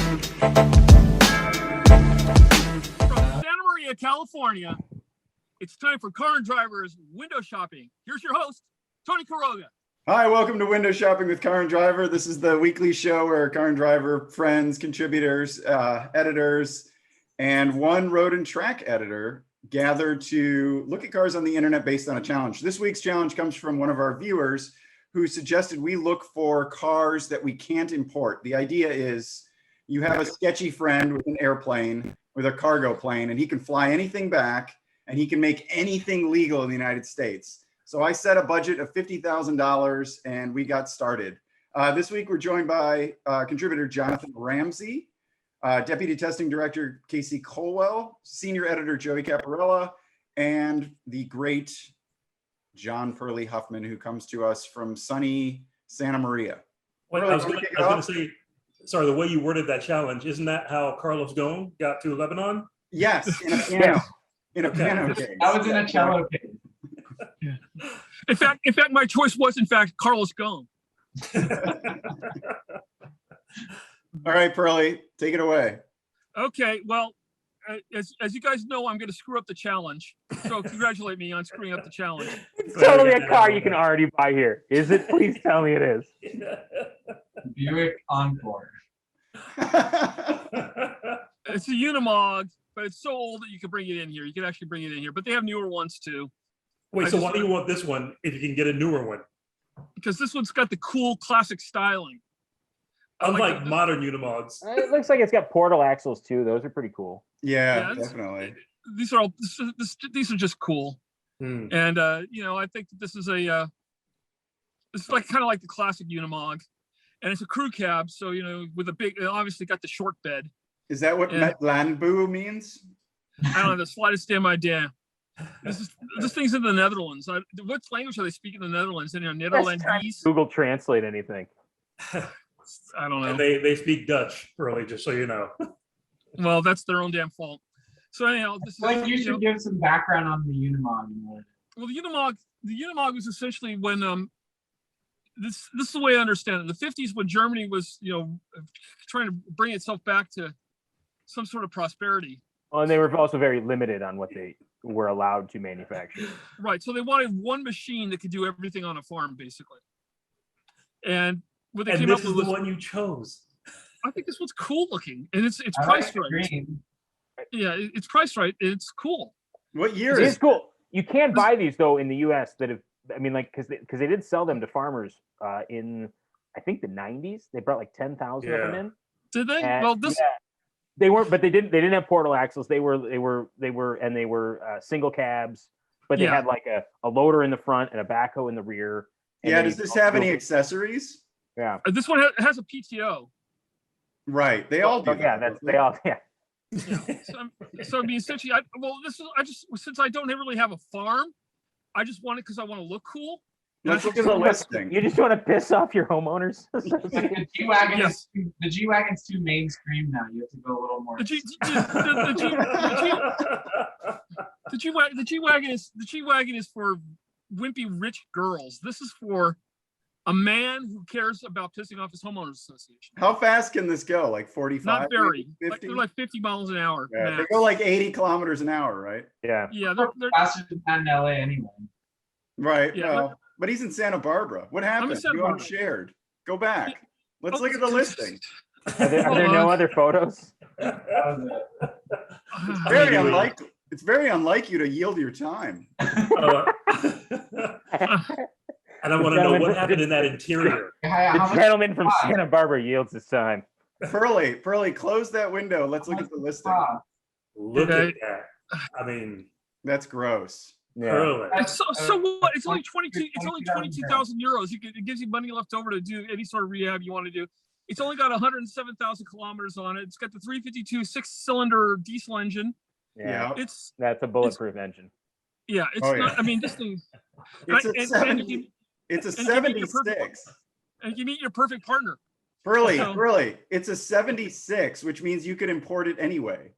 Santa Maria, California, it's time for Car and Driver's Window Shopping. Here's your host, Tony Quiroga. Hi, welcome to Window Shopping with Car and Driver. This is the weekly show where Car and Driver friends, contributors, editors, and one road and track editor gather to look at cars on the internet based on a challenge. This week's challenge comes from one of our viewers who suggested we look for cars that we can't import. The idea is you have a sketchy friend with an airplane, with a cargo plane, and he can fly anything back and he can make anything legal in the United States. So I set a budget of $50,000 and we got started. This week we're joined by contributor Jonathan Ramsey, Deputy Testing Director Casey Colwell, Senior Editor Joey Caparella, and the great John Perley Huffman, who comes to us from sunny Santa Maria. Wait, I was going to say, sorry, the way you worded that challenge, isn't that how Carlos Ghosn got to Lebanon? Yes, in a piano, in a piano case. I was in a cello case. Yeah. In fact, my choice was, in fact, Carlos Ghosn. All right, Pearly, take it away. Okay, well, as you guys know, I'm going to screw up the challenge. So congratulate me on screwing up the challenge. It's totally a car you can already buy here. Is it? Please tell me it is. Buick Encore. It's a Unimog, but it's so old that you can bring it in here. You can actually bring it in here, but they have newer ones too. Wait, so why do you want this one if you can get a newer one? Because this one's got the cool classic styling. Unlike modern Unimogs. It looks like it's got portal axles too. Those are pretty cool. Yeah, definitely. These are all. These are just cool. And you know, I think that this is this is like kind of like the classic Unimog, and it's a crew cab. So you know, with a big, it obviously got the short bed. Is that what Metlandbu means? I don't have the slightest damn idea. This thing's in the Netherlands. What language are they speaking in the Netherlands? In Netherlands? Google Translate anything. I don't know. And they speak Dutch, really, just so you know. Well, that's their own damn fault. So anyhow, this is Like, you should give some background on the Unimog. Well, the Unimog was essentially when this is the way I understand it. In the 50s, when Germany was, you know, trying to bring itself back to some sort of prosperity. Oh, and they were also very limited on what they were allowed to manufacture. Right. So they wanted one machine that could do everything on a farm, basically. And what they came up with was the one you chose. I think this one's cool looking, and it's priced right. Yeah, it's priced right. It's cool. What year It is is cool. You can buy these though in the U.S. that have, I mean, like, because they did sell them to farmers in, I think, the 90s. They brought like 10,000 of them in. Did they? And, Well, this they weren't, but they didn't have portal axles. They were single cabs, but they had like a loader in the front and a backhoe in the rear. Yeah, does this have any accessories? Yeah. This one has a PTO. Right, they all do. Yeah, they all. Yeah. So I mean, essentially, since I don't really have a farm, I just want it because I want to look cool. Let's look at the listing. You just want to piss off your homeowners. The G-Wagon's too mainstream now. You have to go a little more. The G-Wagon is for wimpy rich girls. This is for a man who cares about pissing off his homeowners association. How fast can this go? Like 45? Not very. 50? They're like 50 miles an hour. Yeah, they go like 80 kilometers an hour, right? Yeah. Yeah, they're faster than that in LA anyway. Right. Yeah, well, but he's in Santa Barbara. What happened? You unshared. Go back. Let's look at the listing. Are there no other photos? It's very unlike. It's very unlike you to yield your time. And I want to know what happened in that interior. The gentleman from Santa Barbara yields his time. Pearly, close that window. Let's look at the listing. Look at that. I mean, that's gross. Yeah. So what? It's only 22. It's only 22,000 euros. It gives you money left over to do any sort of rehab you want to do. It's only got 107,000 kilometers on it. It's got the 352 6-cylinder diesel engine. Yeah, that's a bulletproof engine. Yeah, it's not. I mean, this thing. It's a 76. And you meet your perfect partner. Pearly, it's a 76, which means you could import it anyway.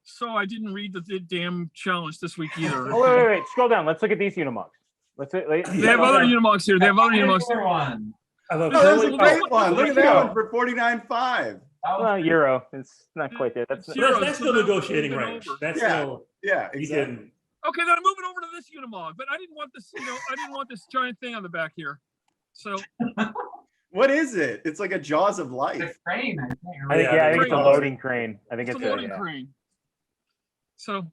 So I didn't read the damn challenge this week either. Oh, wait. Scroll down. Let's look at these Unimogs. They have other Unimogs here. They have other Unimogs here. I love Oh, that's curly- a great one. Look at that Euro. one for 49.5. Well, euro. It's not quite there. That's It's That's, Euro, that's so still now negotiating moving range. over. That's Yeah. still Yeah, you exactly. can. Okay, then I'm moving over to this Unimog, but I didn't want this, I didn't want this giant thing on the back here. So What is it? It's like a Jaws of The Life. crane, I think. I think, Yeah, I think it's a crane. loading crane. I think it's it's a loading yeah. crane. So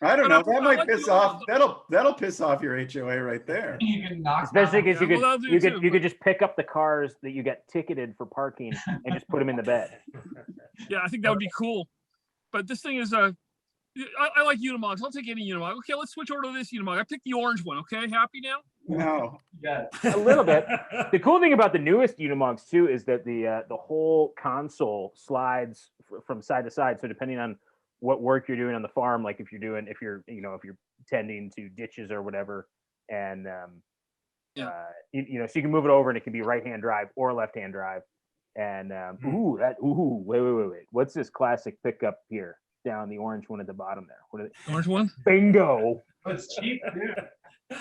I don't But know. I That might like piss the off. old- That'll piss off your HOA right there. You can knock Especially because you Well, could that'll do you too, could you but- could just pick up the cars that you get ticketed for parking and just put them in the bed. yeah, I think that would be cool. But this thing is I like Unimogs. I'll take any Unimog. Okay, let's switch over to this Unimog. I picked the orange one. Okay, happy now? No. Yeah. A little bit. The cool thing about the newest Unimogs too is that the whole console slides from side to side. So depending on what work you're doing on the farm, like if you're tending to ditches or whatever, and so you can move it over and it can be right hand drive or left hand drive. And wait, what's this classic pickup here down the orange one at the bottom there? What are they? Orange one? Bingo. But it's cheap too.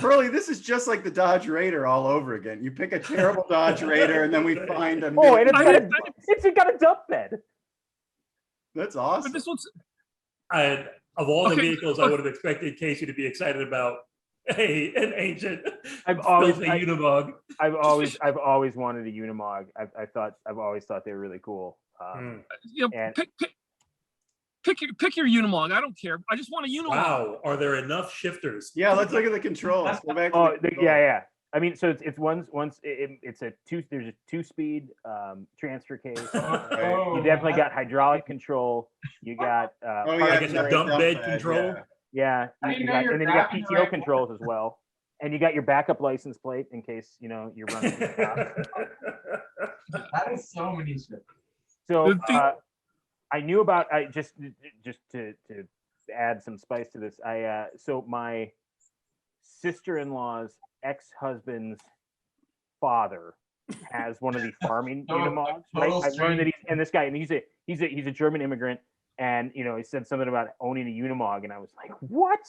Pearly, this is just like the Dodge Raider all over again. You pick a terrible Dodge Raider and then we find a Oh, and million- it's got a dump bed. That's But awesome. this one's Of all the Okay, vehicles, I would have expected Casey to be excited about an ancient I've always filthy Unimog. I've always wanted a Unimog. I've always thought they were really cool. And- pick your Unimog. I don't care. I just want a Unimog. Wow, are there enough shifters? Yeah, let's look at the controls. Go back to Oh, the controls. yeah. I mean, so it's it's a there's a 2-speed transfer case. Oh, You definitely got hydraulic control. You got Oh, I yeah, guess you got a dump the bed pad, control. yeah. yeah, How do you you know got, you're and then you got grabbing the PTO right controls as well, and you got your backup license plate in case you're running. that is so many shit. So The thing- I knew about just to add some spice to this. So my sister-in-law's ex-husband's father has one of the farming So, Unimogs, right? total I learned that stranger. this guy, and he's a German immigrant, and he said something about owning a Unimog, and I was like, what?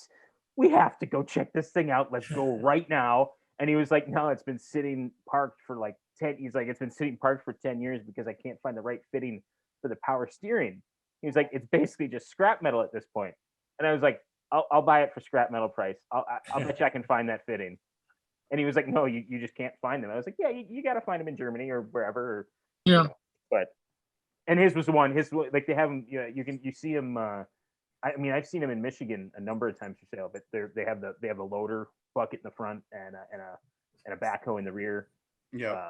We have to go check this thing out. Let's go right now. And he was like, no, it's been sitting parked for like 10. He's like, it's been sitting parked for 10 years because I can't find the right fitting for the power steering. He was like, it's basically just scrap metal at this point. And I was like, I'll buy it for scrap metal price. I'll bet you I can find that fitting. And he was like, no, you just can't find them. I was like, yeah, you got to find them in Germany or wherever. Or, Yeah. And his was the one. Like they have them. You see him. I mean, I've seen them in Michigan a number of times for sale. But they have a loader bucket in the front and a backhoe in the rear. Yeah.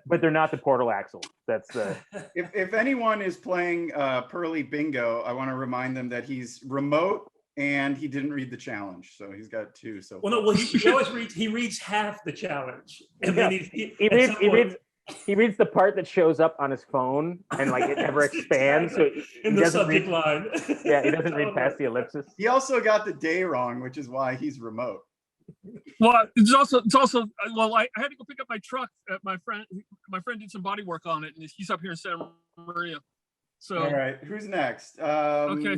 But they're not the portal axles. That's the. If anyone is playing Pearly Bingo, I want to remind them that he's remote and he didn't read the challenge, so he's got 2. So Well, no, well, he always reads half the challenge, and Yeah. then He reads the part that shows up on his phone and like it never expands. So in the subject line. Yeah, he doesn't read past the ellipsis. he also got the day wrong, which is why he's remote. Well, it's also well, I had to go pick up my truck. My friend did some body work on it, and he's up here in Santa Maria. So All right, who's next? okay,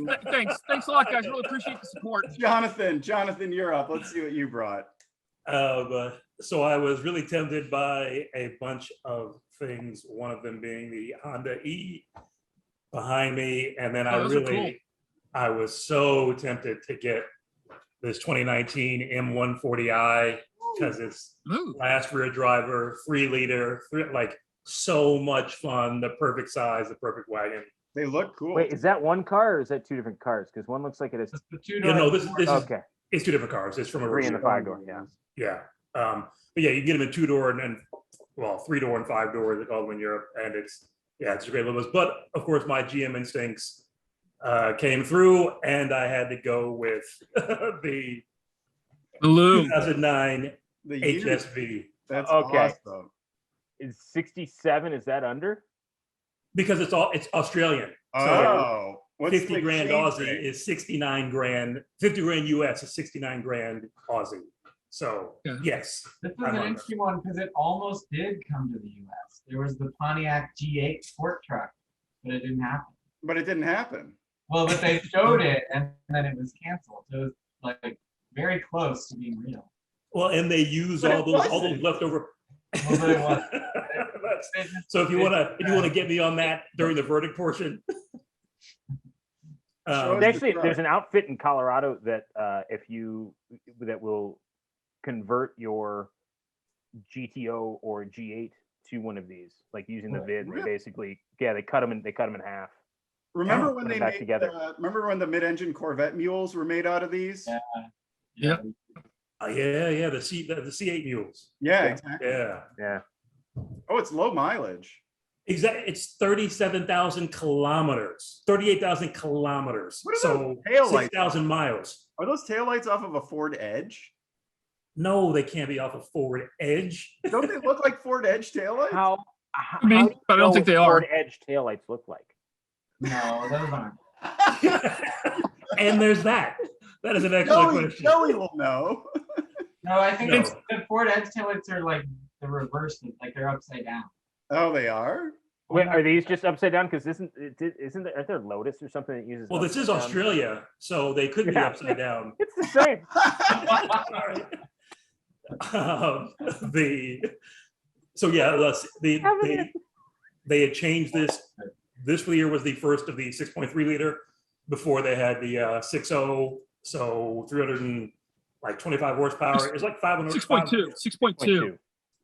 thanks a lot, guys. Really appreciate the support. Jonathan, you're up. Let's see what you brought. So I was really tempted by a bunch of things, one of them being the Honda E behind me. And then Oh, those are cool. I was so tempted to get this 2019 M140i because it's Ooh. last rear driver, 3-liter, like so much fun, the perfect size, the perfect wagon. They look cool. Wait, is that one car or is that 2 different cars? Because one looks like it is. Just the You know, this is Okay, it's 2 different cars. It's from a 3 and the 5-door. Yeah. Yeah. But yeah, you can get them in 2-door and 3-door and 5-door, they call them in Europe. And it's a great little bus. But of course, my GM instincts came through and I had to go with the Balloon. 2009 The year- HSV That's Okay. awesome. Is 67? Is that under? because it's Australian. Oh, what's 50 the grand exchange Aussie rate? is 69 grand, 50 grand US is 69 grand Aussie. So Yeah. yes. This is I'm an on interesting one because it almost did come to the US. There was the Pontiac G8 sport truck, but it didn't happen. But it didn't happen. Well, but they showed it and then it was canceled. So it was like very close to being real. Well, and they use But all it those wasn't. leftover. Well, but it was. So if you wanna get me on that during the verdict portion. Show us Actually, truck. there's an outfit in Colorado that that will convert your GTO or G8 to one of these, like using the vid. They Really? basically, they cut them in half. Remember when put they them back made, together. remember when the mid-engine Corvette mules were made out of these? Yeah. Yeah. Yeah, the C8 mules. Yeah, exactly. Yeah. Oh, it's low mileage. Exactly. It's 37,000 kilometers, 38,000 kilometers. What are So those taillights 6,000 miles. Are those taillights off of a Ford Edge? No, they can't be off a Ford Edge. Don't they look like Ford Edge taillights? How I mean, how do you but I don't know think they what are. Ford Edge taillights look like? No, those aren't. And there's that. That is an excellent question. Joey will know. No, I think No. it's the Ford Edge taillights are like the reverse, like they're upside down. Oh, they are? Wait, are these just upside down? Because aren't there Lotus or something that uses? Well, this is upside down? Australia, so they could be Yeah. upside down. It's the same. Sorry. They had changed this. This year was the first of the 6.3 liter. Before they had the 6.0, so 325 horsepower. It's like 500. 6.2. 6.2.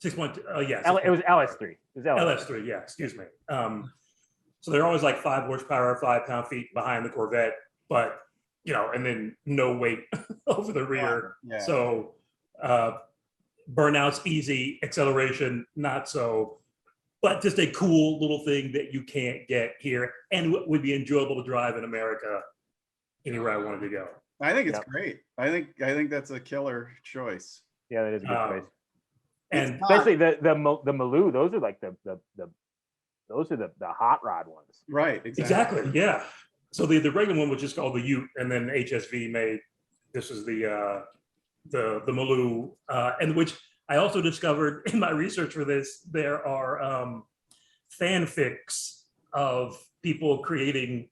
6.2. Yeah. It was LS3. It was LS3. Yeah. Excuse me. So they're always like 5 horsepower, 5 pound-feet behind the Corvette, but and then no weight over the rear. Yeah. So burnout's easy, acceleration not so, but just a cool little thing that you can't get here and would be enjoyable to drive in America anywhere I wanted to go. I think it's great. I think that's a killer choice. Yeah, that is a good choice. And Especially the Maloo, those are like the hot rod ones. Right. exactly, yeah. So the regular one was just called the Ute, and then HSV made this is the Maloo, and which I also discovered in my research for this, there are fanfics of people creating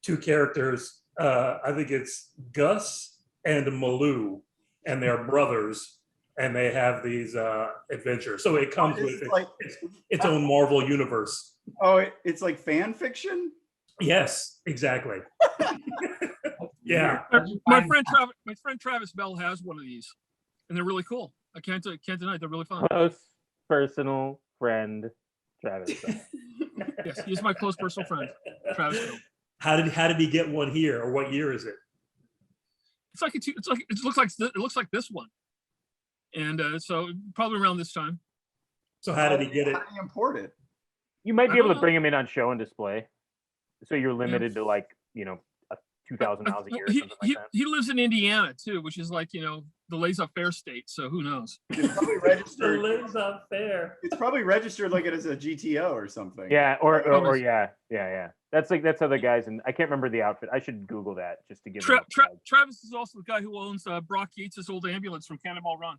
2 characters. I think it's Gus and Maloo, and they're brothers, and they have these adventures. So it comes with its own Marvel universe. Oh, it's like fan fiction? Yes, exactly. Yeah. My friend Travis Bell has one of these, and they're really cool. I can't deny it. They're really fun. Close personal friend, Travis. Yes, he's my close personal friend, Travis Bell. How did he get one here, or what year is it? It looks like this one, and so probably around this time. So how did he get it? How do you import it? You might be able to bring him in on show and display, so you're limited to like 2,000 miles a year. Or something like that. He lives in Indiana too, which is like the laissez-faire state. So who knows? It's probably registered. Fair. It's probably registered like it is a GTO or something. Yeah, or yeah. That's how the guys, and I can't remember the outfit. I should Google that just to give. Travis is also the guy who owns Brock Yates' old ambulance from Cannonball Run.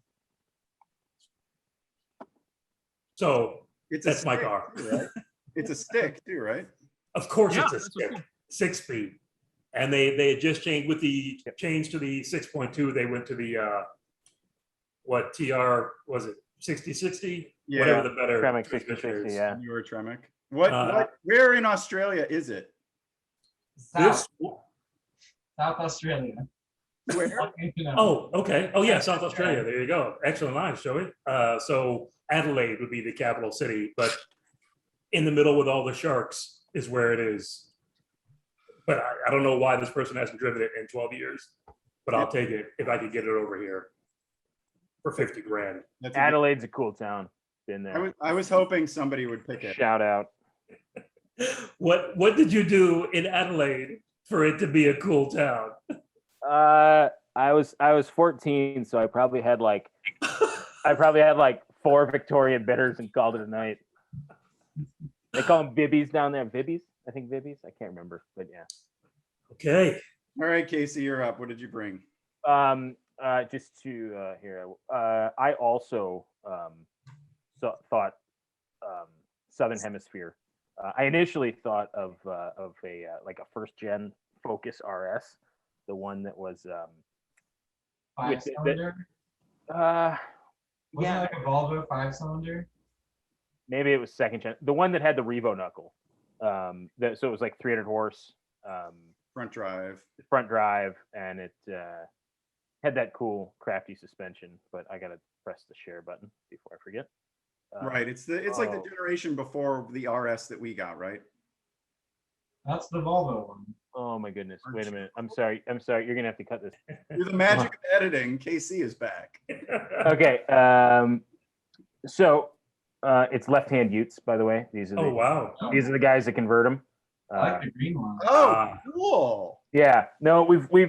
So It's that's my car. Right? It's a stick too, right? Of course, Yeah, it's a that's what's stick. cool. 6 speed, and they had just changed with the change to the 6.2. They went to the what TR was it 6060? Yeah. Whatever the better Tremec transmission 6060, is. yeah. Newer Tremec. Where in Australia is it? This. South Australia. Where? Oh, okay. Oh, yeah, South Australia. There you go. Excellent line, Joey. So Adelaide would be the capital city, but in the middle with all the sharks is where it is. But I don't know why this person hasn't driven it in 12 years, but I'll take it if I could get it over here for 50 grand. Adelaide's a cool town. Been there. I was hoping somebody would pick it. Shout out. What did you do in Adelaide for it to be a cool town? I was 14, so I probably had like 4 Victorian bitters and called it a night. They call them bibbies down there. Bibbies? I think bibbies. I can't remember, but yeah. Okay. All right, Casey, you're up. What did you bring? Just to here. I also thought Southern Hemisphere. I initially thought of a like a first gen Focus RS, the one that was 5-cylinder. Wasn't it like a Volvo 5-cylinder? Maybe it was second gen. The one that had the Revo knuckle. So it was like 300 horse. Front drive. Front drive, and it had that cool crafty suspension. But I gotta press the share button before I forget. Right. It's like the generation before the RS that we got, right? That's the Volvo one. Oh my goodness! Wait a minute. I'm sorry. You're gonna have to cut this. Through the magic of editing, KC is back. Okay. So it's left-hand Utes, by the way. These are Oh wow. these are the guys that convert them. I like the green one. Oh, cool. Yeah. No,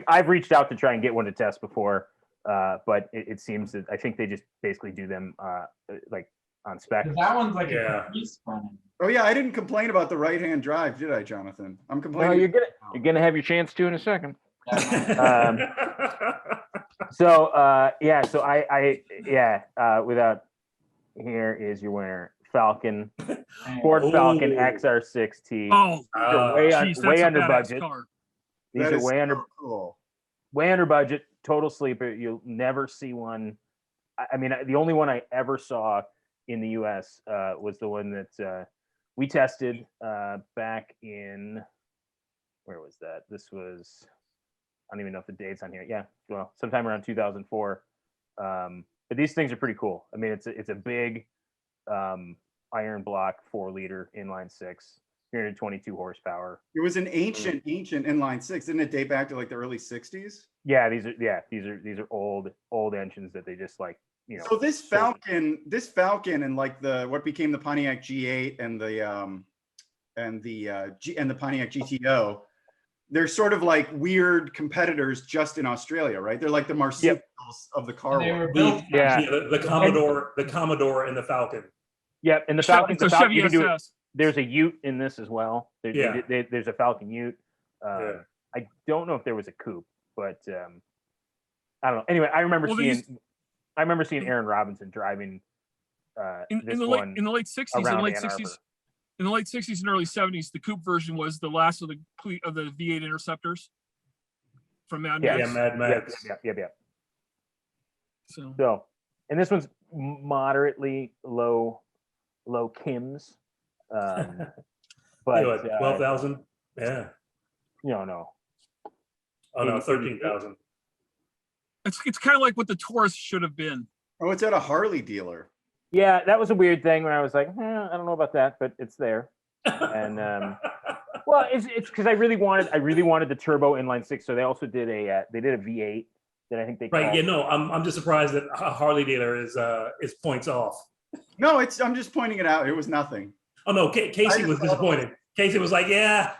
I've reached out to try and get one to test before, but it seems that I think they just basically do them like on spec. 'Cause that one's like Yeah. a Caprice front end. Oh yeah, I didn't complain about the right-hand drive, did I, Jonathan? I'm Well, complaining. you're gonna have your chance to in a second. Yeah, So without, here is your winner, Falcon, Ford Falcon Ooh. XR6T. Oh, way jeez, that's way a under badass budget. car. These That are is so cool. way under budget, total sleeper. You'll never see one. I mean, the only one I ever saw in the US was the one that we tested back in, where was that? This was, I don't even know if the date's on here. Yeah, well, sometime around 2004. But these things are pretty cool. I mean, it's a big iron block 4-liter inline six, 322 horsepower. It was an ancient inline six. Didn't it date back to like the early 60s? Yeah, these are old engines that they just like, you know. So this Falcon and like what became the Pontiac G8 and the Pontiac GTO, they're sort of like weird competitors just in Australia, right? They're like the marsupials of the car They world. were built. The Commodore and the Falcon. Yeah, and the Falcon, So Chevy you can do it. SS. There's a Ute in this as well. Yeah. There's a Falcon Ute. Yeah. I don't know if there was a coupe, but I don't know. Anyway, I remember seeing Aaron Robinson driving In this the one late 60s and around late Ann 60s. Arbor. In the late 60s and early 70s, the coupe version was the last of the V8 Interceptors from Mad Yeah. Max. Yeah, Mad Max. Yeah. So So, and this one's moderately low Kims, but What, 12,000? Yeah. no. Oh no, 13,000. it's kind of like what the Taurus should have been. Oh, it's at a Harley dealer. Yeah, that was a weird thing where I was like, I don't know about that, but it's there. And well, it's because I really wanted the turbo inline six, so they also did a V8 that I think they Right. called. Yeah. No, I'm just surprised that a Harley dealer is points off. No, I'm just pointing it out. It was nothing. Oh no, Casey was disappointed. Casey was like, yeah.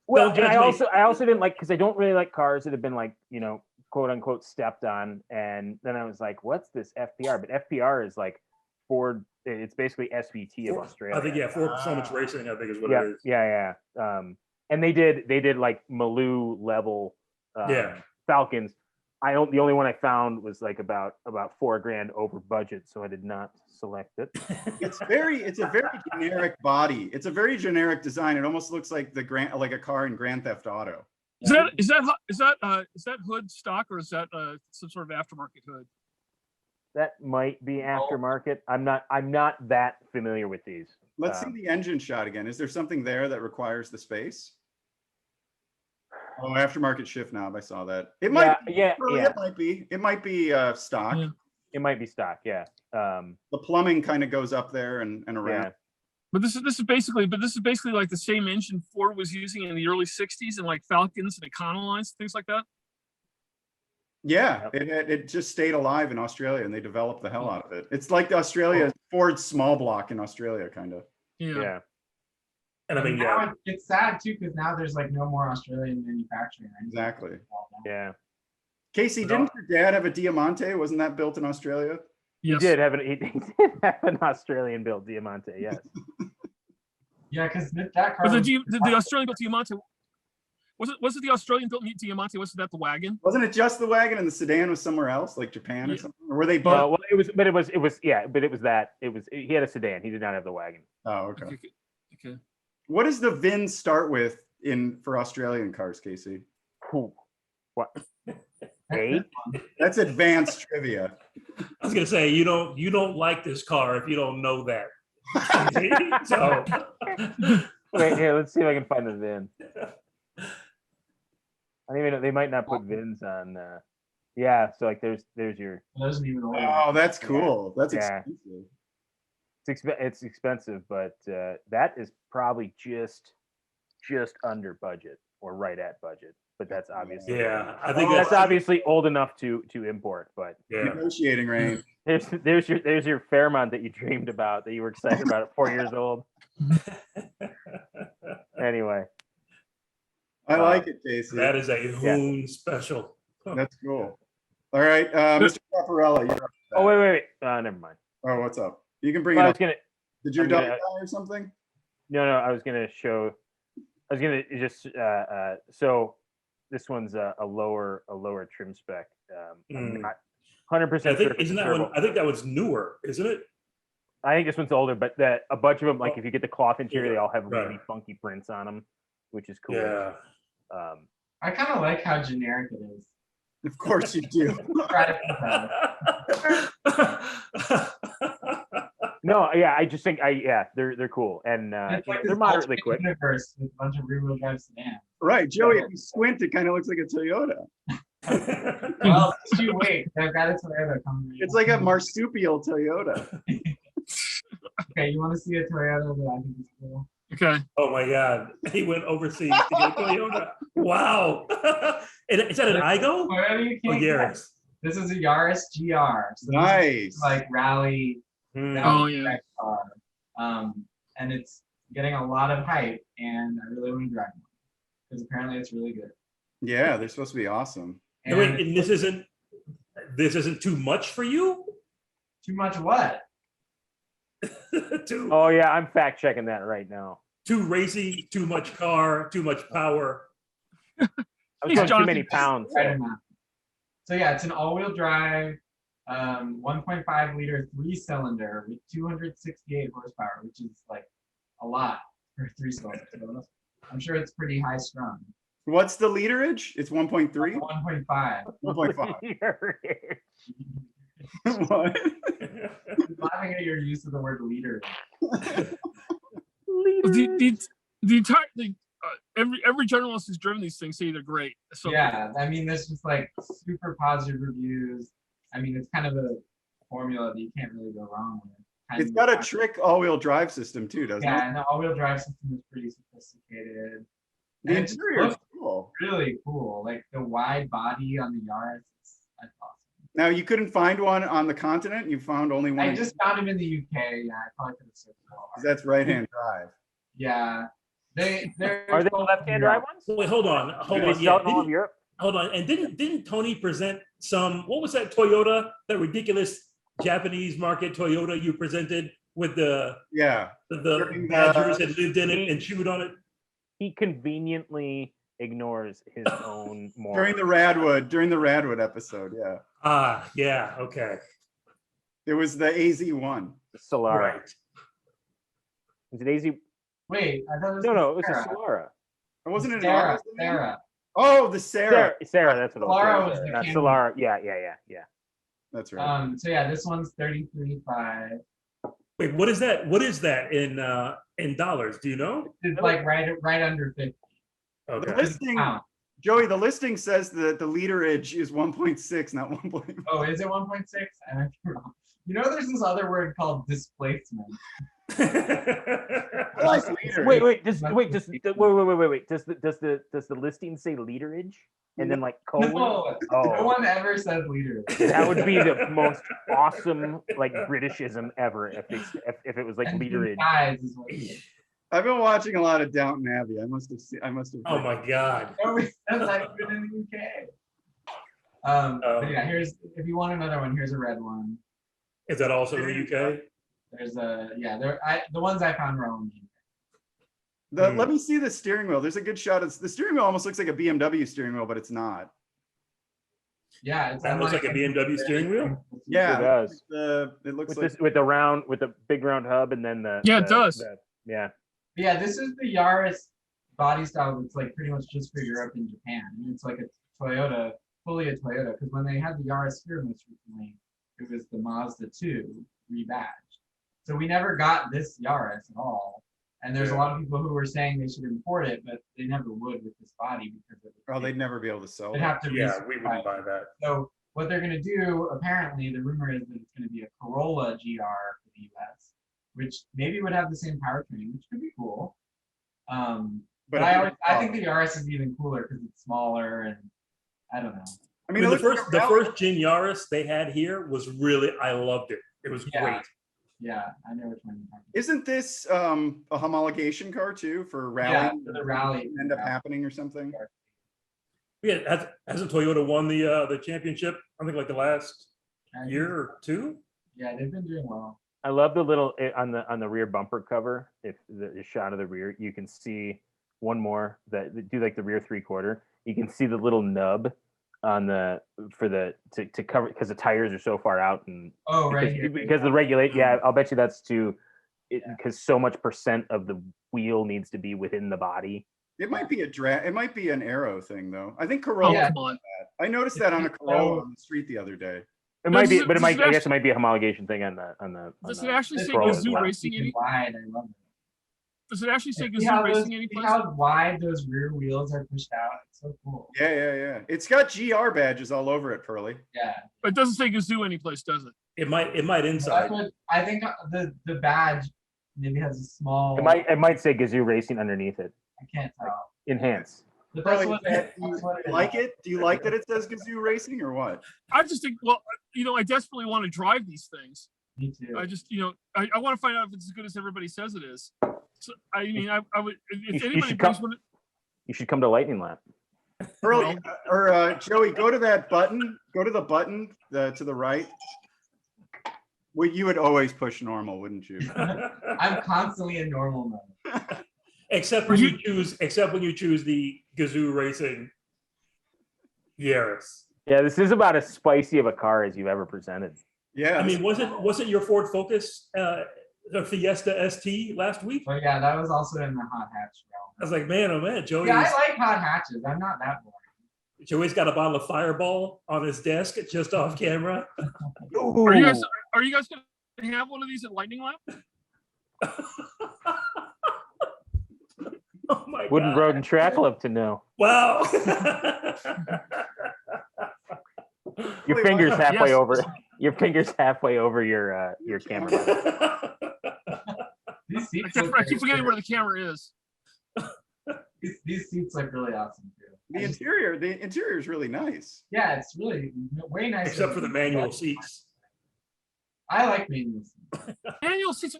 Well, Don't and judge me. I also didn't like, because I don't really like cars that have been like, quote unquote stepped on, and then I was like, what's this FPR? But FPR is like Ford. It's basically SVT of Australia. I think Ford Performance Racing. I think is what Yeah, it is. yeah. And they did like Maloo level Falcons. The only one I found was like about $4,000 over budget, so I did not select it. It's a very generic body. It's a very generic design. It almost looks like like a car in Grand Theft Auto. Is that hood stock, or is that some sort of aftermarket hood? That might be aftermarket. I'm not that familiar with these. Let's see the engine shot again. Is there something there that requires the space? Oh, aftermarket shift knob. I saw that. It might. It might be. It might be stock. Yeah. It might be stock. Yeah. The plumbing kind of goes up there and around. Yeah. But this is basically like the same engine Ford was using in the early 60s and like Falcons and Econolines, things like that. Yeah, it just stayed alive in Australia, and they developed the hell out of it. It's like Ford's small block in Australia, kind of. Yeah. And I mean, now it's sad too, because now there's like no more Australian manufacturing. Right? Exactly. Yeah. Casey, didn't your dad have a Diamante? Wasn't that built in Australia? Yes. He did have an Australian built Diamante. Yes. Yeah, because that car. Was the Australian built Diamante? Was it the Australian built Diamante? Wasn't that the wagon? Wasn't it just the wagon and the sedan was somewhere else, like Japan or something? Or were they both? Well, it was that. He had a sedan. He did not have the wagon. Oh, okay. Okay. What does the VIN start with for Australian cars, Casey? What? 8? That's advanced trivia. was gonna say you don't like this car if you don't know that. So Wait, here, let's see if I can find the VIN. I don't even know, they might not put VINs on. Yeah, so like there's your. It doesn't even order. Oh, that's cool. That's Yeah. expensive. It's expensive, but that is probably just under budget or right at budget. But that's obviously I think that's obviously old enough to import. But Negotiating range. there's your Fairmont that you dreamed about, that you were excited about at 4 years old. Anyway, I like it, Casey. That is a Hoon special. That's cool. All right, Mr. Caparella, you're up to that. oh wait, never mind. Oh, what's up? You can bring Well, it I up. was gonna Did your I'm dog gonna- die or something? no, I was gonna just so this one's a lower trim spec. I'm not 100% I think sure. isn't that one? I think that one's newer, isn't it? I think this one's older, but a bunch of them, like if you get the cloth interior, they all have Right. really funky prints on them, which is cool. Yeah. I kind of like how generic it is. Of course you do. Try to put that. No, yeah, I just think they're cool, and It's like they're this moderately alternate quick. universe with a bunch of rear-wheel drive sedans. Right, Joey, if you squint, it kind of looks like a Toyota. Well, just you wait. I've got a Toyota coming. right It's now. like a marsupial Toyota. Okay, you want to see a Toyota that I think is cool? Okay. Oh my God, he went overseas to get a Toyota. Wow. Is that an Igo? Toyota you Oh, can't Yaris. get. This is a Yaris GR. So this Nice. is like rally Hmm. Oh, yeah. spec car. And it's getting a lot of hype, and I really want to drive one because apparently it's really good. Yeah, they're supposed to be awesome. No, wait, and this isn't too much for you? Too much what? too Oh yeah, I'm fact checking that right now. racy, too much car, too much power. I was Thanks, going too Jonathan. many pounds. Right amount. So yeah, it's an all-wheel drive, 1.5 liter 3-cylinder with 268 horsepower, which is like a lot for a 3-cylinder. So I'm sure it's pretty high strung. What's the literage? It's 1.3? 1.5. 1.5. What? Laughing at your use of the word liter. The entire every journalist who's driven these things say they're great. So Yeah, I mean, there's just like super positive reviews. I mean, it's kind of a formula that you can't really go wrong with. It's got a trick all-wheel drive system too, doesn't Yeah, it? and the all-wheel drive system is pretty sophisticated. The And it just interior is looks cool. really cool. Like the wide body on the Yaris, that's awesome. Now, you couldn't find one on the continent? You found only one? I just found him in the UK. Yeah, I probably could have searched it all. 'Cause that's right-hand drive. Yeah, they're Are they both left-hand Europe. drive ones? Wait, hold on. Do they Yeah, sell in all of Europe? hold on. And didn't Tony present what was that Toyota, that ridiculous Japanese market Toyota you presented with the Yeah. the badgers that lived in it and chewed on it? He conveniently ignores his own During morals. the Radwood episode, yeah. Ah, yeah, okay. It was the AZ1. Solara. Right. Is it AZ? Wait, I thought it was No, it was a Sarah. Solara. Wasn't it an Sarah. August name? Sarah. Oh, the Sarah. Sarah, that's what it was. Solara was the Not Camry. Solara. Yeah. That's right. So yeah, this one's 33.5. Wait, what is that? What is that in dollars? Do you know? It's like right under 50. The Okay. listing, Pound. Joey, the listing says that the literage is 1.6, not 1.5. Oh, is it 1.6? I might be wrong. You know, there's this other word called displacement. I like literage. Wait. Does the listing say literage and then like colon? No, Oh. no one ever says liter. That would be the most awesome like Britishism ever if it was like And literage. size is what it is. I've been watching a lot of Downton Abbey. I must have. Oh my God. Nobody says I've been in the UK. But yeah, if you want another one, here's a red one. Is that also in the UK? There's the ones I found were all in the UK. Let me see the steering wheel. There's a good shot. The steering wheel almost looks like a BMW steering wheel, but it's not. Yeah, it's That looks like a BMW steering wheel? Yeah, It does. It looks With like this with the big round hub and then the Yeah, it does. Yeah. Yeah, this is the Yaris body style that's like pretty much just for Europe and Japan. And it's like a Toyota, fully a Toyota, because when they had the Yaris here most recently, it was the Mazda 2 rebadged. So we never got this Yaris at all. And there's a lot of people who were saying they should import it, but they never would with this body because of Oh, they'd never be able to sell they'd it. have to Yeah, we recertify wouldn't it. buy that. So what they're going to do, apparently, the rumor is that it's going to be a Corolla GR for the US, which maybe would have the same powertrain, which could be cool. But I think the Yaris is even cooler because it's smaller and I don't know. I I mean, mean, it the looks first like a rally. Gin Yaris they had here was really, I loved it. It was Yeah. great. Yeah, I know which one you're talking Isn't this a homologation car too for about. Yeah, rally? for the rally. End up happening or something? Yeah, hasn't Toyota won the championship? I think like the last year or two. Yeah, they've been doing well. I love the little on the rear bumper cover. If the shot of the rear, you can see one more that do like the rear 3/4. You can see the little nub on the to cover because the tires are so far out and Oh, right here. because the regulate. Yeah, I'll bet you that's because so much percent of the wheel needs to be within the body. It might be it might be an aero thing though. I think Oh, Corolla. Yeah. come on. I noticed that on a Corolla on the street the other day. It No, might be, does it- but it does might. it I guess it might be a homologation thing on the. Does it actually say Corolla as Gazoo well. Racing any? Wide, I love it. Does it actually say See Gazoo how those- Racing any see place? how wide those rear wheels are pushed out? It's so cool. Yeah. It's got GR badges all over it, Pearly. Yeah. But it doesn't say Gazoo any place, does it? It might That's inside. what I think the badge maybe has a small. It might say Gazoo Racing underneath it. I can't tell. Enhance. But that's Pearly, what do that's you what it like is. it? Do you like that it says Gazoo Racing or what? I just think, well, I desperately want to drive these things. Me too. I just, I want to find out if it's as good as everybody says it is. So, I mean, I would, if You anybody should brings come- one, You should come to Lightning Lap. Pearly or Joey, go to that button. Go to the button to the right. Well, you would always push normal, wouldn't you? I'm constantly in normal mode. Except when you choose the Gazoo Racing Yaris. Yeah, this is about as spicy of a car as you've ever presented. Yeah. I mean, wasn't your Ford Focus the Fiesta ST last week? But yeah, that was also in the hot hatch realm. I was like, man, oh man, Joey's Yeah, I like hot hatches. I'm not that boring. got a bottle of Fireball on his desk just off camera. are you guys going to have one of these at Lightning Lap? Oh my Wouldn't God. Road and Track love to know? Wow. Your Wait, fingers what? halfway Yes. over. Your fingers halfway over your camera. These seats I look keep forgetting where the camera is. these seats look really awesome too. The interior is really nice. Yeah, it's really way nicer. Except for the than- manual seats. I like manual seats. Manual seats,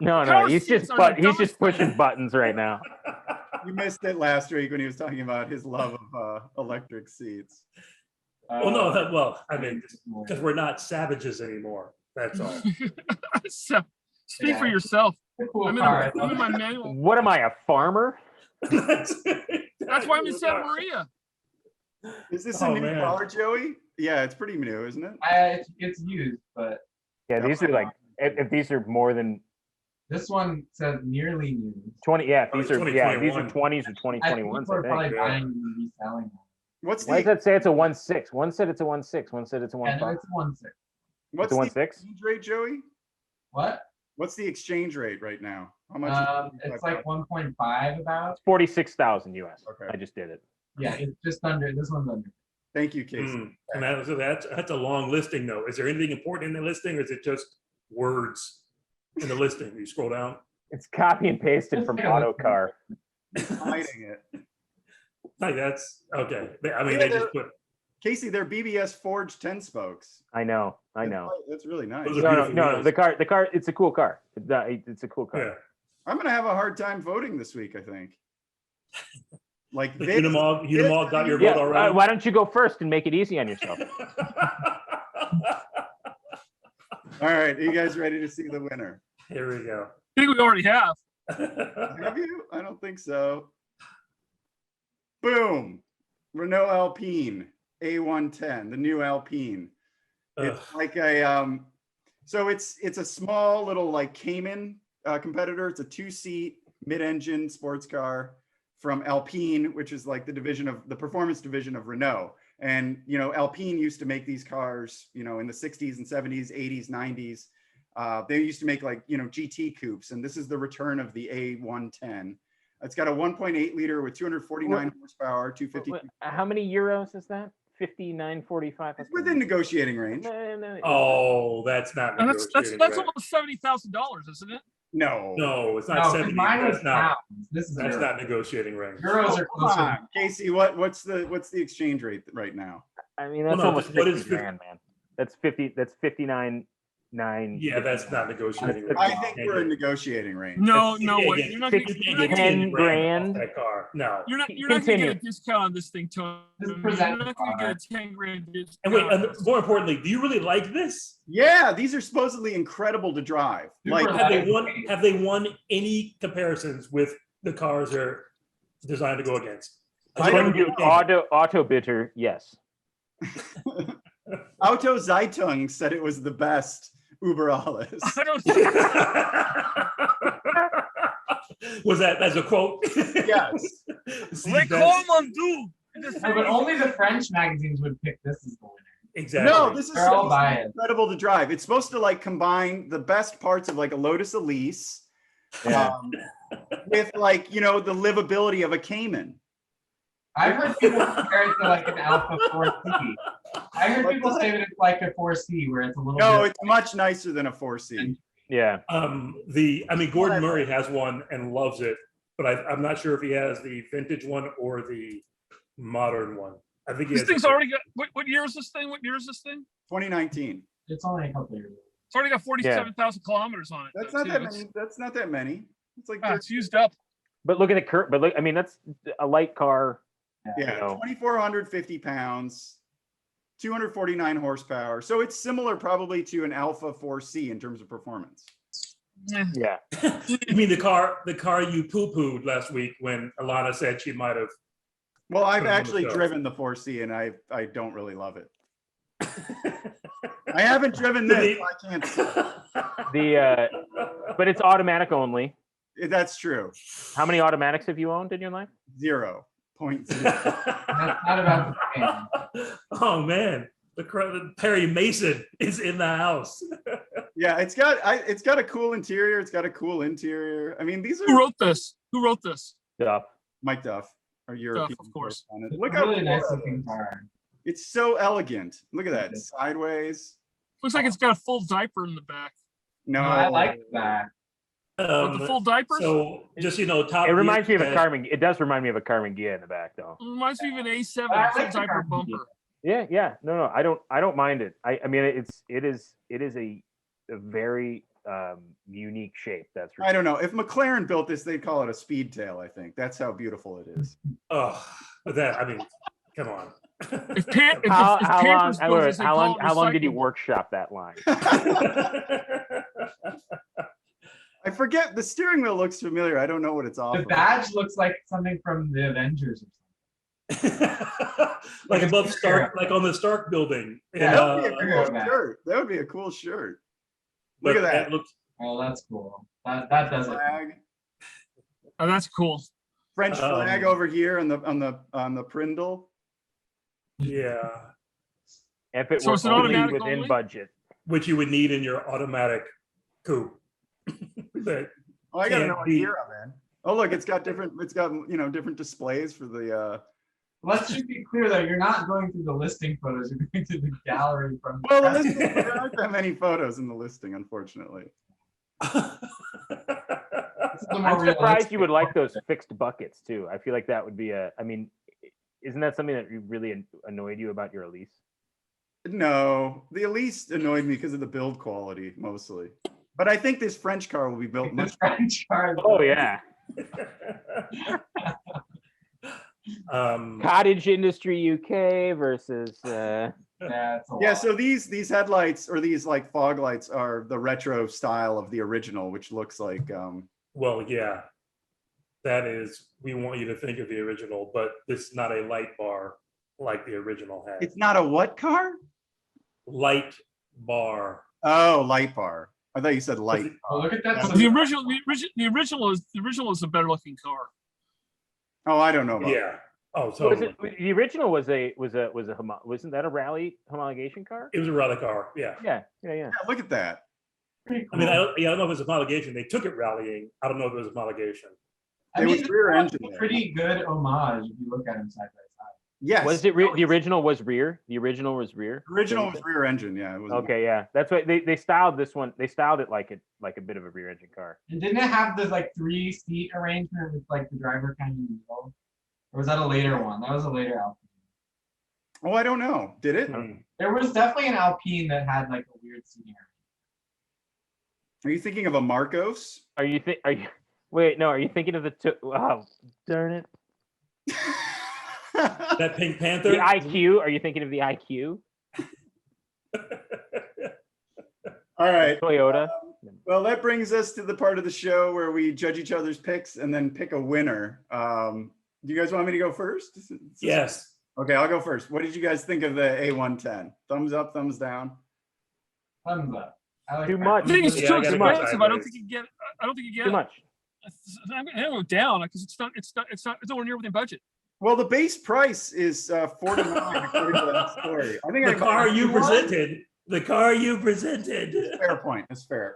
No, Power he's seats just are the he's dumbest just pushing buttons right now. You missed it last week when he was talking about his love of electric seats. I mean, because we're not savages anymore. That's all. so, speak for Yeah. yourself. It's a cool I'm car. in my manual. What am I, a farmer? That's why I'm in Santa Maria. Is this a Oh, new man. car, Joey? Yeah, it's pretty new, isn't it? It's used, but Yeah, these are like if these are more than this one says nearly new. 20. Yeah, Oh, these it's are 20s or 2021s, 2021s. I think people I are probably think. yeah. buying and reselling them. What's Why does the that say it's a 1.6? One said it's a 1.6. One said it's a Yeah, no, 1.5. it's a 1.6. what's a the 1.6? exchange rate, Joey? What? What's the exchange rate right now? How much? It's like 1.5 about. 46,000 US. Okay. I just did it. Yeah, it's just under. This one's under. Thank you, Casey. And that's a long listing though. Is there anything important in the listing or is it just words in the listing? You scroll down. It's copy and pasted from Autocar. Hiding it. Like that's okay. I mean, Yeah, they just put Casey, they're BBS forged 10 spokes. I know. That's really nice. Those are- No. The car. It's a cool car. It's a cool car. yeah. I'm gonna have a hard time voting this week, I think. Like The this, Unimog got your Yeah. vote already. Why don't you go first and make it easy on yourself? all right, are you guys ready to see the winner? Here we go. I think we already have. Have you? I don't think so. Boom. Renault Alpine A110, the new Alpine. It's like a so it's a small little like Cayman competitor. It's a 2-seat mid-engine sports car from Alpine, which is like the performance division of Renault. And, you know, Alpine used to make these cars, you know, in the 60s and 70s, 80s, 90s. They used to make like, you know, GT coupes, and this is the return of the A110. It's got a 1.8 liter with 249 horsepower, 250. How many euros is that? 59.45. It's within negotiating range. Oh, that's not And negotiating. that's right? almost $70,000, isn't it? No. No, it's not No, 'cause 70. mine was That's not. pounds. This is That's euros. not negotiating range. Euros are Come closer. on, Casey, what's the exchange rate right now? I mean, that's no, almost what is 50 grand, man. That's 50. That's 59.9. Yeah, that's not negotiating range. I think we're in negotiating range. No, You no can't way. get- You're not you gonna, can't you're get not gonna, 10 off grand. that car. No. you're not gonna Continue. get a discount on this thing, Tony. This is You're present not gonna car. get a 10 grand discount. And wait, on and this. more importantly, do you really like this? Yeah, these are supposedly incredible to drive. Super Like, light. Have they won any comparisons with the cars they're designed to go against? According to Auto Bitter, yes. Auto Zeitung said it was the best Uber Alles. I don't Was that's a quote? Yes. See, They that's- call them do. No, but only the French magazines would pick this as the winner. Exactly. No, this is They're all supposed to be biased. incredible to drive. It's supposed to like combine the best parts of like a Lotus Elise with like, you know, the livability of a Cayman. I've heard people compare it to like an Alpha 4C. I heard people say that it's like a 4C where it's a little No, bit. it's much nicer than a 4C. Yeah. I mean, Gordon Murray has one and loves it, but I'm not sure if he has the vintage one or the modern one. I think he This has thing's the- already got, what year is this thing? What year is this thing? 2019. It's only a couple years old. It's already got 47,000 kilometers on it. That's though, not too. that It's- many. That's not that many. It's like It's used up. But look at the curve. But look, I mean, that's a light car. yeah, you know. 2,450 pounds, 249 horsepower. So it's similar probably to an Alpha 4C in terms of performance. Eh. Yeah. You mean the car you poo-pooed last week when Alana said she might have? Well, I've Put it on the actually show. driven the 4C and I don't really love it. I haven't driven this, so I can't say. But it's automatic only. That's true. How many automatics have you owned in your life? 0.0. That's not about the same. Oh man, the Perry Mason is in the house. Yeah, it's got a cool interior. It's got a cool interior. I mean, these Who are wrote this? Who wrote this? Duff. Mike Duff, our European of course. correspondent. It's Look a how really cool nice that looking is. car. It's so elegant. Look at that. Sideways. Looks like it's got a full diaper in the back. No, No, I like that. With the full diapers? So just top. It reminds me of a Gear Carmen. It does remind me of a Carmen Gia in the back, though. It reminds me of an A7 I full like the diaper car. bumper. Yeah. No. I don't mind it. I mean, it is a very unique shape. That's for I don't know. If McLaren built this, they'd call it a speed tail, I think. That's how beautiful it is. Oh, that I mean, come on. If Pan, if, How, if how long? Pampers built this, they How call long? it How long did you recyclable. workshop that line? I forget. The steering wheel looks familiar. I don't know what it's off The of. badge looks like something from the Avengers or something. Like above Stark, like on the Stark building. Yeah, That would be a I cool remember that. shirt. That would be a cool shirt. but Look at that. looks Oh, that's cool. That does it. Flag. Oh, that's cool. French flag over here on the Prindle. yeah, If it So were it's an only automatic within only? budget. which you would need in your automatic coupe. But Oh, I gotta Can't know what be. year I'm in. Oh, look, it's got different displays for the. Let's just be clear though, you're not going through the listing photos, you're going through the gallery from Well, the listing, there aren't that many photos in the listing, unfortunately. This is the more I'm surprised realistic you would like one. those fixed buckets too. I feel like that would be a. I mean, isn't that something that really annoyed you about your Elise? No, the Elise annoyed me because of the build quality mostly. But I think this French car will be built The much. French car. Oh yeah, cottage industry UK versus. Yeah, it's a Yeah, lot. so these headlights or these like fog lights are the retro style of the original, which looks like well, yeah, that is. We want you to think of the original, but it's not a light bar like the original had. it's not a what car? Light bar. Oh, light bar. I thought you said light. Oh, look at that. Yeah. The original is a better looking car. Oh, I don't know about Yeah. Oh, Was totally. the original wasn't that a rally homologation car? It was a rally car. Yeah. Yeah. Yeah, look at that. Pretty I mean, cool. I don't know if it was homologation. They took it rallying. I don't know if it was homologation. I It mean, was this rear one's engine a there. pretty good homage if you look at them side by side. Yes. Was it the original was rear? The original was rear. Original was rear engine. Yeah. It was. Okay, yeah, that's what they styled this one. They styled it like a bit of a rear engine car. And didn't it have this like 3-seat arrangement with like the driver kind of in the middle? Or was that a later one? That was a later Alpine. Oh, I don't know. Did it? Mm. There was definitely an Alpine that had like a weird seating arrangement. Are you thinking of a Marcos? Are you wait, no, are you thinking of oh, darn it. That Pink Panther. The IQ? Are you thinking of the IQ? All right. Toyota? Well, that brings us to the part of the show where we judge each other's picks and then pick a winner. Do you guys want me to go first? Yes. Okay, I'll go first. What did you guys think of the A110? Thumbs up, thumbs down? Thumbs up. I like Too that. much. I think it's Yeah, too I gotta go expensive. I don't sideways. think you get. I don't think you get Too it. much. I'm gonna go down because it's nowhere near within budget. Well, the base price is 49 according to that story. I think The I car you one. presented. The car you presented. Fair point. That's fair.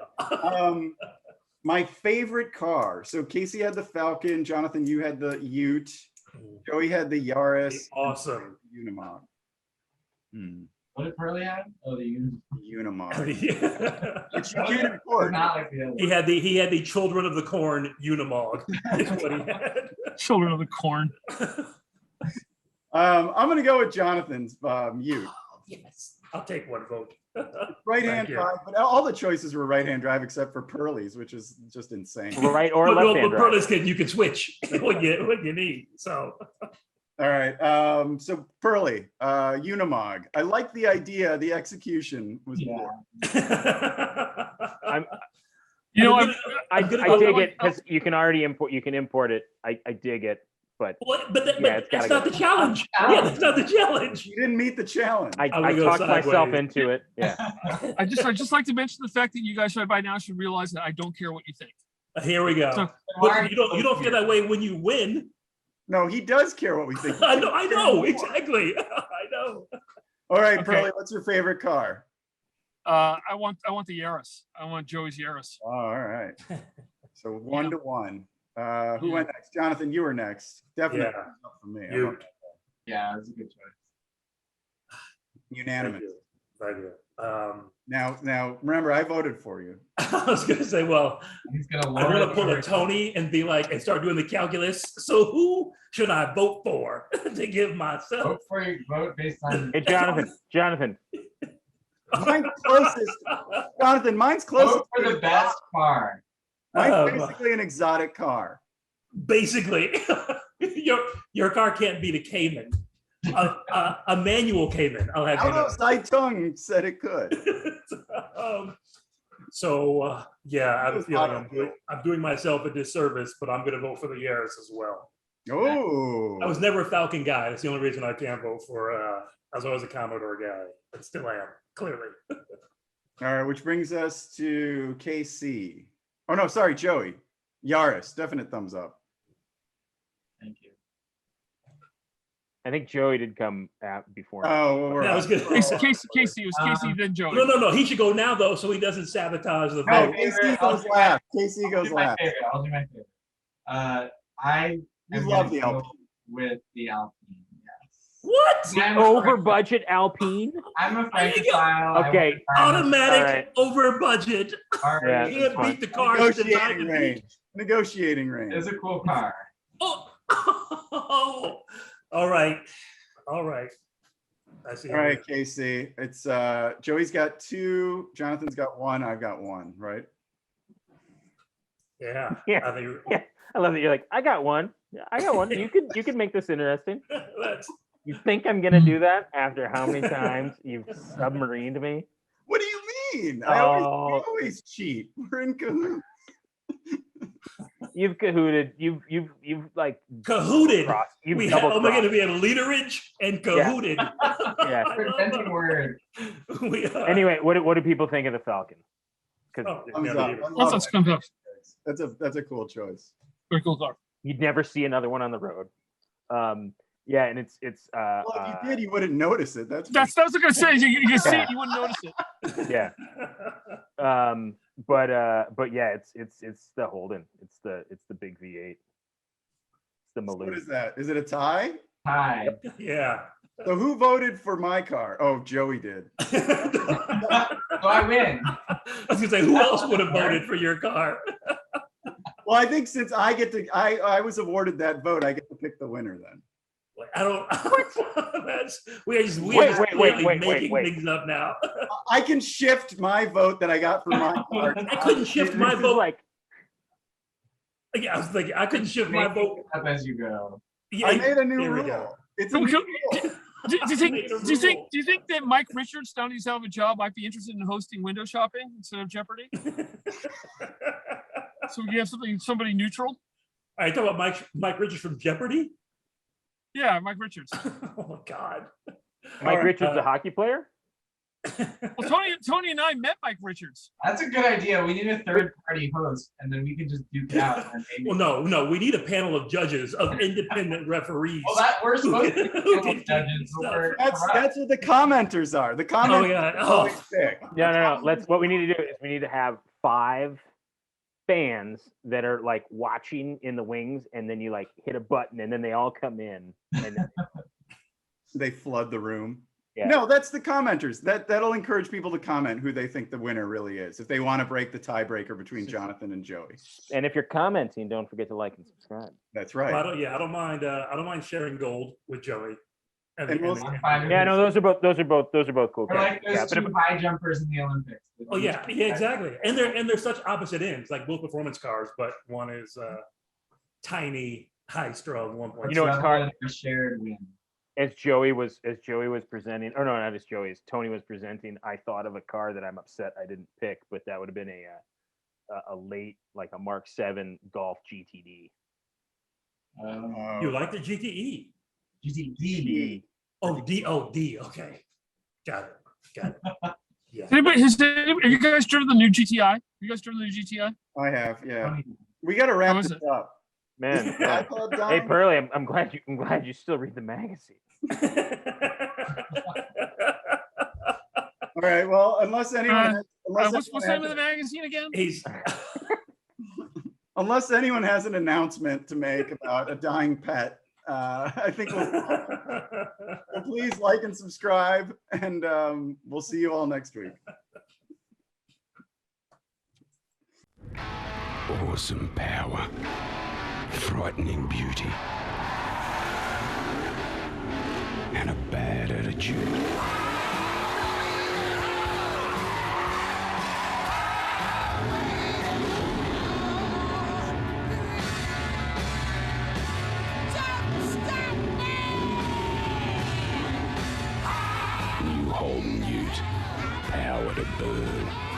My favorite car. So Casey had the Falcon. Jonathan, you had the Ute. Joey had the Yaris. Awesome. Unimog. What did Pearly have? Oh, the Unimog. Unimog. Yeah. Which you can't afford. Not like the other. He had the Children of the Corn Unimog. Is what he had. Children of the Corn. I'm going to go with Jonathan's Ute. Yes. I'll take one vote. Right-hand Thank you. drive, but all the choices were right-hand drive except for Pearlie's, which is just insane. Right or But left hand but drive. Pearlie's kid, you can switch when you need. So All right. So Pearlie, Unimog. I like the idea. The execution was Yeah. poor. You know, I gonna dig go- it because you can already import. You can import it. I dig it, but but it's that's gotta not go. the challenge. Yeah, that's not the challenge. You didn't meet the challenge. I I'm gonna go talked myself sideways. into it. Yeah. I just like to mention the fact that you guys by now should realize that I don't care what you think. Here we go. So- But you don't feel that way when you win. No, he does care what we think. I know exactly. I know. All right, Okay. Pearlie, what's your favorite car? I want the Yaris. I want Joey's Yaris. All right. So 1-1. Who went next? Jonathan, you were next. Definitely Yeah. up for me. You. Yeah, it was a good choice. Unanimous. Thank you. Now, remember, I voted for you. I was gonna say, well, He's gonna I'm lower gonna the pull a price. Tony and be like, and start doing the calculus. So who should I vote for to give myself? Vote for your vote based on Hey, Jonathan. Mine's closest. Jonathan, mine's closest. vote for the best car. Mine's basically an exotic car. Basically, your car can't beat a Cayman, a manual Cayman. I'll have you know. Outside tongue said it could. Yeah, I'm It was feeling auto. I'm doing myself a disservice, but I'm going to vote for the Yaris as well. Oh, I was never a Falcon guy. That's the only reason I can't vote for. I was always a Commodore guy, but still am clearly. all right. Which brings us to KC. Oh no, sorry, Joey. Yaris, definite thumbs up. Thank you. I think Joey did come out before. Oh, well, we're Yeah, I was good. Casey was Casey then Joey. No. He should go now though, so he doesn't sabotage the No, vote. KC goes last. KC I'll goes do my last. favorite. I'll do my favorite. I You am love gonna the go Alpine. with the Alpine. Yes. What? I'm Over a, budget Alpine. I'm a There you go. Francophile. Okay. Automatic Alright. over budget. Yeah. You can't fine. beat the car. that's designed Negotiating to range. beat. Negotiating range. It's a cool car. Oh. All right. I see. All right, KC. It's Joey's got 2, Jonathan's got 1, I've got 1, right? Yeah. Yeah. I think Yeah. I love that you're like, I got one. Yeah, I got one. You could make this interesting. that's You think I'm gonna do that after how many times you've submarined me? What do you mean? We Oh. always cheat. We're in cahoots. You've cahooted. You've like Cahooted. crossed. You've We have, double oh my god, crossed. we have literage and cahooted. Yeah. I love Inventing that. word. We are. Anyway, what do people think of the Falcon? Because Oh, Thumbs never up. even- Let's come up. That's a cool choice. Very cool car. you'd never see another one on the road. Yeah, and it's Well, if you did, you wouldn't notice it. That's That's what I was gonna say. You see it, you wouldn't notice it. yeah. But yeah, it's the Holden. It's the big V8. It's the what Maloo. is that? Is it a tie? Hi. Yeah. So who voted for my car? Oh, Joey did. So I win. I was gonna say, who else would have voted for your car? Well, I think since I was awarded that vote, I get to pick the winner then. Like, I don't. we are just Wait, making wait. things up now. I can shift my vote that I got for my car. I couldn't shift my This is vote. like Yeah, I was thinking I couldn't shift my Make vote. it up as you go. Yeah, I made a new there we rule. go. It's a Do new rule. you think that Mike Richards, down his hell of a job, might be interested in hosting window shopping instead of Jeopardy? So we have somebody neutral. I talk about Mike Richards from Jeopardy. Yeah, Mike Richards. Oh my God. Mike Or, Richards, the hockey player. Well, Tony and I met Mike Richards. That's a good idea. We need a third party host, and then we can just duke it out. And maybe... Well, no, we need a panel of judges, of independent referees. Well, that we're supposed to be Who panel can judges. keep but stuff. we're That's corrupt. what the commenters are. The Oh commenters my God. are always Oh. pick. No. What we need to do is we need to have 5 fans that are like watching in the wings, and then you like hit a button, and then they all come in. And They flood the room. Yeah. No, that's the commenters. That'll encourage people to comment who they think the winner really is. If they want to break the tiebreaker between Jonathan and Joey. and if you're commenting, don't forget to like and subscribe. That's Well, right. I don't mind sharing gold with Joey. And we'll- I'm fine with Yeah, it. no, those are both cool. We're like Yeah, those but if- two high jumpers in the Olympics. Oh yeah, exactly. And they're such opposite ends, like both performance cars, but one is tiny, high strung 1.6. You know what's hard? A shared win. as Joey was presenting, or no, not as Joey, as Tony was presenting, I thought of a car that I'm upset I didn't pick, but that would have been a late, like a Mark 7 Golf GTD. You like the GTE? GTD. Oh, D. Okay, got it. Yeah. Have you guys driven the new GTI? You guys driven the new GTI? I have, yeah. We got to wrap How is this it? up. Man, Is the yeah. iPod down? Hey Pearly, I'm glad you still read the magazine. All right. Well, unless anyone, What's the name of the magazine again? He's unless anyone has an announcement to make about a dying pet, I think well, please like and subscribe, and we'll see you all next week. Awesome power, frightening beauty, and a bad attitude. New Holden Ute, power to burn.